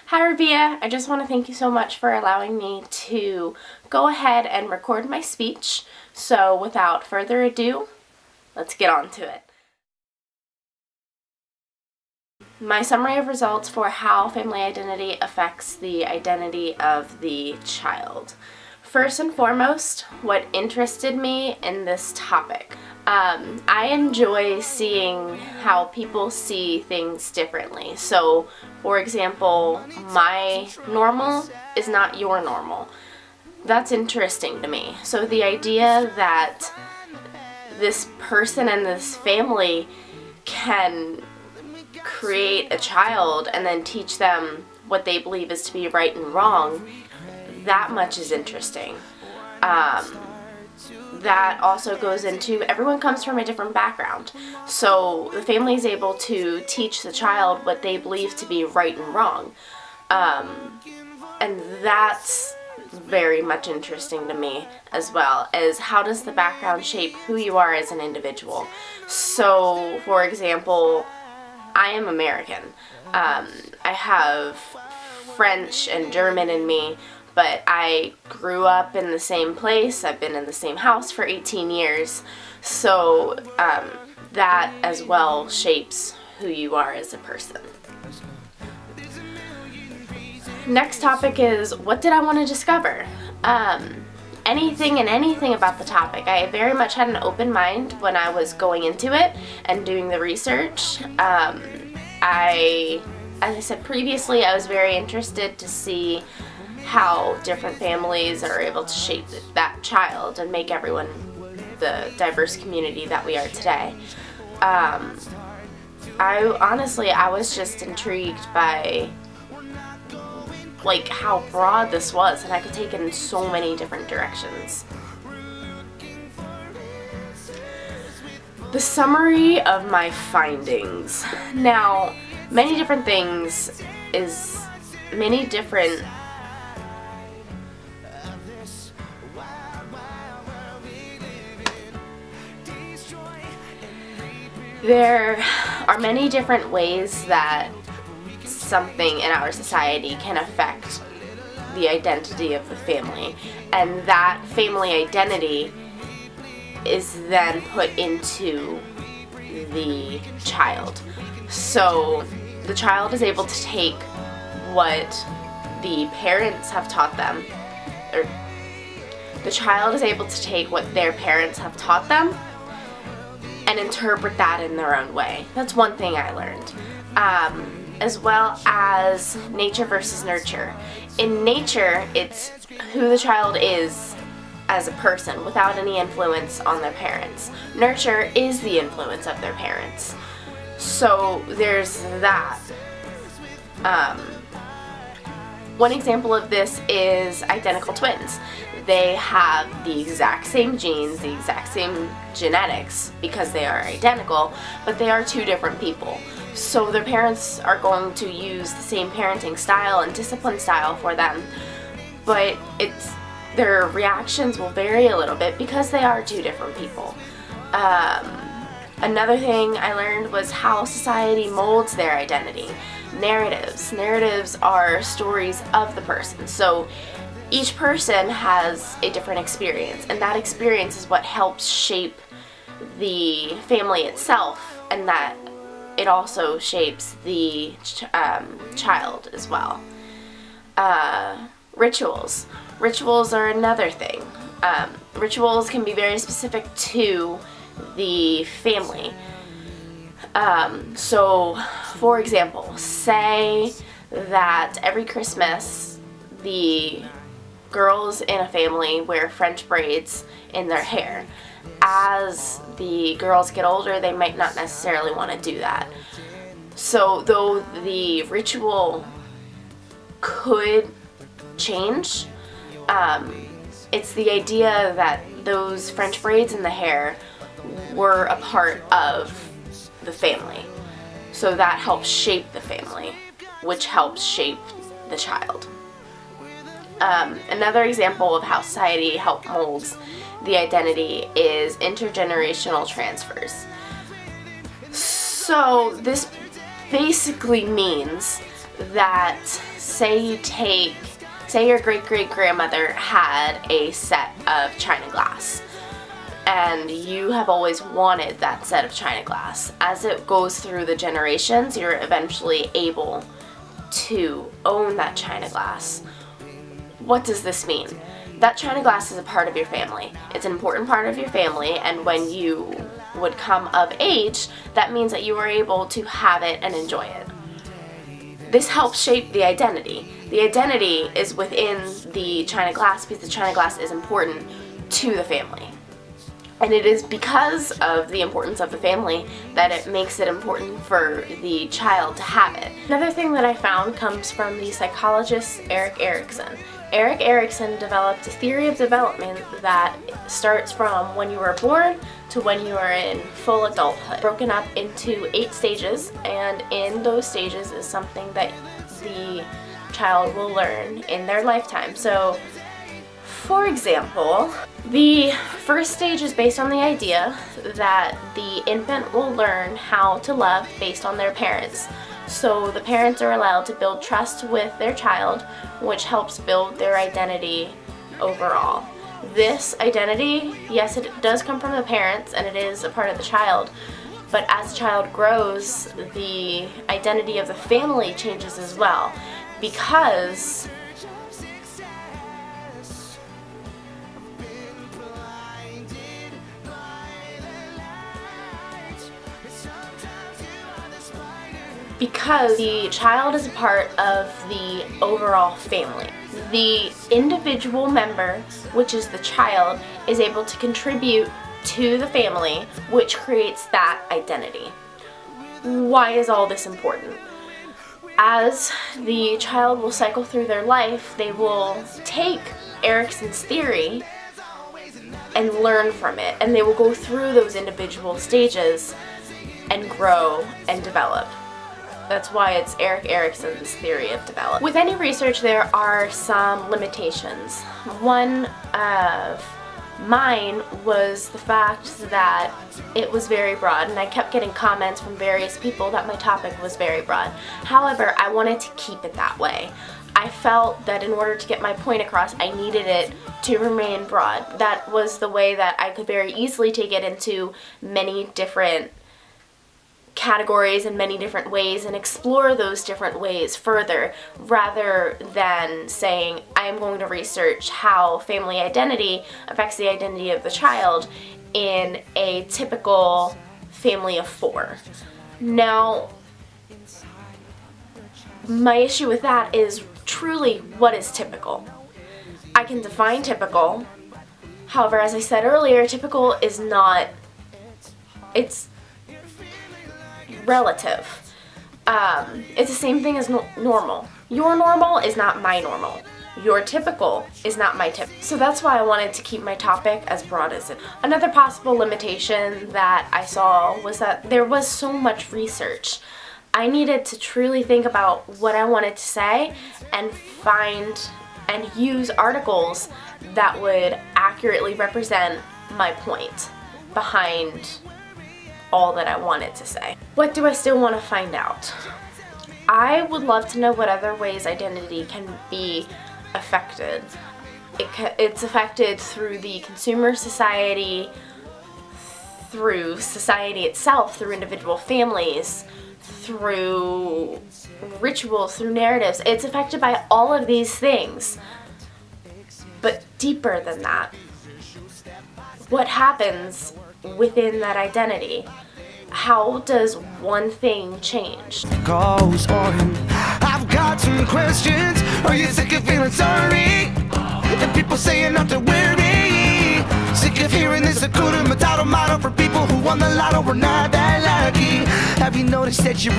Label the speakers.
Speaker 1: Hi Rabia, I just want to thank you so much for allowing me to go ahead and record my speech. So without further ado, let's get on to it. My summary of results for how family identity affects the identity of the child. First and foremost, what interested me in this topic. I enjoy seeing how people see things differently. So, for example, my normal is not your normal. That's interesting to me. So the idea that this person and this family can create a child and then teach them what they believe is to be right and wrong, that much is interesting. That also goes into everyone comes from a different background. So the family is able to teach the child what they believe to be right and wrong. And that's very much interesting to me, as well as how does the background shape who you are as an individual. So, for example, I am American. I have French and German in me, but I grew up in the same place. I've been in the same house for 18 years. So that as well shapes who you are as a person. Next topic is, what did I want to discover? Anything and anything about the topic. I very much had an open mind when I was going into it and doing the research. As I said previously, I was very interested to see how different families are able to shape that child and make everyone the diverse community that we are today. I was just intrigued by how broad this was, and I could take it in so many different directions. The summary of my findings. Now, many different things is many different There are many different ways that something in our society can affect the identity of the family, and that family identity is then put into the child. So the child is able to take what the parents have taught them, or the child is able to take what their parents have taught them and interpret that in their own way. That's one thing I learned. As well as nature versus nurture. In nature, it's who the child is as a person without any influence on their parents. Nurture is the influence of their parents. So there's that. One example of this is identical twins. They have the exact same genes, the exact same genetics, because they are identical, but they are two different people. So their parents are going to use the same parenting style and discipline style for them, but their reactions will vary a little bit because they are two different people. Another thing I learned was how society molds their identity. Narratives. Narratives are stories of the person. So each person has a different experience, and that experience is what helps shape the family itself, and that it also shapes the child as well. Rituals. Rituals are another thing. Rituals can be very specific to the family. So, for example, say that every Christmas the girls in a family wear French braids in their hair. As the girls get older, they might not necessarily want to do that. So though the ritual could change, it's the idea that those French braids in the hair were a part of the family. So that helps shape the family, which helps shape the child. Another example of how society molds the identity is intergenerational transfers. So this basically means that say your great-great-grandmother had a set of china glass, and you have always wanted that set of china glass. As it goes through the generations, you're eventually able to own that china glass. What does this mean? That china glass is a part of your family. It's an important part of your family, and when you would come of age, that means that you were able to have it and enjoy it. This helps shape the identity. The identity is within the china glass because the china glass is important to the family. And it is because of the importance of the family that it makes it important for the child to have it. Another thing that I found comes from the psychologist Erik Erikson. Erik Erikson developed a theory of development that starts from when you were born to when you are in full adulthood, broken up into 8 stages, and in those stages is something that the child will learn in their lifetime. So, for example, the first stage is based on the idea that the infant will learn how to love based on their parents. So the parents are allowed to build trust with their child, which helps build their identity overall. This identity, yes, it does come from the parents and it is a part of the child, but as the child grows, the identity of the family changes as well, because the child is a part of the overall family. The individual member, which is the child, is able to contribute to the family, which creates that identity. Why is all this important? As the child will cycle through their life, they will take Erikson's theory and learn from it, and they will go through those individual stages and grow and develop. That's why it's Erik Erikson's theory of development. With any research, there are some limitations. One of mine was the fact that it was very broad, and I kept getting comments from various people that my topic was very broad. However, I wanted to keep it that way. I felt that in order to get my point across, I needed it to remain broad. That was the way that I could very easily take it into many different categories in many different ways and explore those different ways further, rather than saying I'm going to research how family identity affects the identity of the child in a typical family of 4. Now, my issue with that is truly what is typical. I can define typical, however, as I said earlier, typical is not, it's relative. It's the same thing as normal. Your normal is not my normal. Your typical is not my typical. So that's why I wanted to keep my topic as broad as it. Another possible limitation that I saw was that there was so much research. I needed to truly think about what I wanted to say and find and use articles that would accurately represent my point behind all that I wanted to say. What do I still want to find out? I would love to know what other ways identity can be affected. It's affected through the consumer society, through society itself, through individual families, through rituals, through narratives. It's affected by all of these things. But deeper than that, what happens within that identity? How does one thing change?
Speaker 2: Goes on. I've got some questions. Are you sick of feeling sorry? And people saying not to worry. Sick of hearing this Hakuna Matata motto for people who won the lotto were not that lucky. Have you noticed that you